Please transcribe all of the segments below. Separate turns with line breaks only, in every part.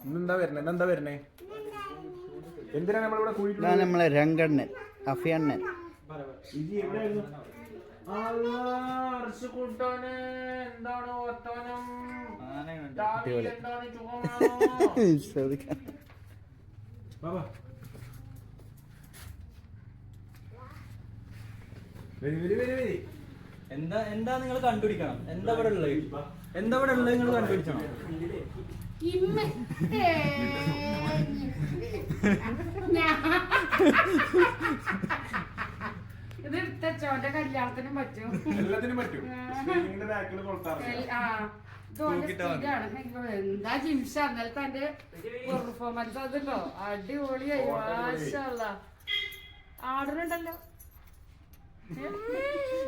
ഇന്നെന്താ വരണേ എന്തിനാ നമ്മളിവിടെ കൂടിയിട്ടുള്ളത്?
നമ്മളെ രംഗണ്ണൻ അഫിയണ്ണൻ
എന്താ നിങ്ങൾ കണ്ടുപിടിക്കണം. എന്താ ഇവിടെ ഉള്ളത് നിങ്ങൾ കണ്ടുപിടിക്കണം.
ഇത് തെച്ചോന്റെ കല്യാണത്തിനും പറ്റും,
എല്ലാത്തിനും പറ്റും.
എന്താ ജിംഷ അന്നലത്തെ എന്റെ പെർഫോമൻസ് അതുണ്ടോ അടിപൊളിയായി. മാഷാഅല്ലാ ആടുന്നുണ്ടല്ലോ.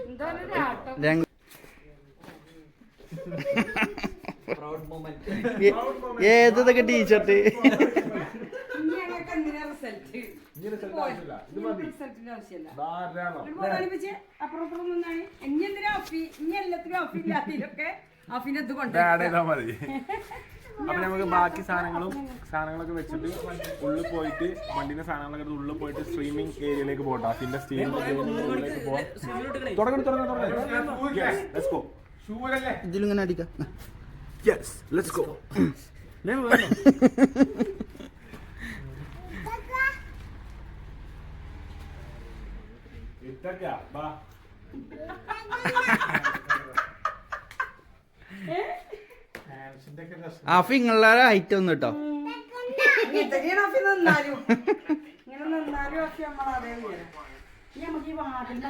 എന്താ ആട്ടം.
ഏതൊക്കെ ടീഷർട്ട്
അപ്പൊ നമുക്ക് ബാക്കി സാധനങ്ങളൊക്കെ വെച്ചിട്ട് ഉള്ളിൽ പോയിട്ട് വണ്ടിന്റെ സാധനങ്ങളൊക്കെ ഉള്ളിൽ പോയിട്ട് സ്ട്രീമിംഗ് ഏരിയയിലേക്ക് പോകട്ടെ. അതിന്റെ സ്ട്രീമിംഗ് ഏരിയയിലേക്ക് പോകാം.
ഇതിലിങ്ങനെ അടിക്കാം.
Yes, let's go.
ആഫി നിങ്ങളുടെ ഹൈറ്റ് ഒന്നും കേട്ടോ.
നമുക്ക് ഈ വാതിലിന്റെ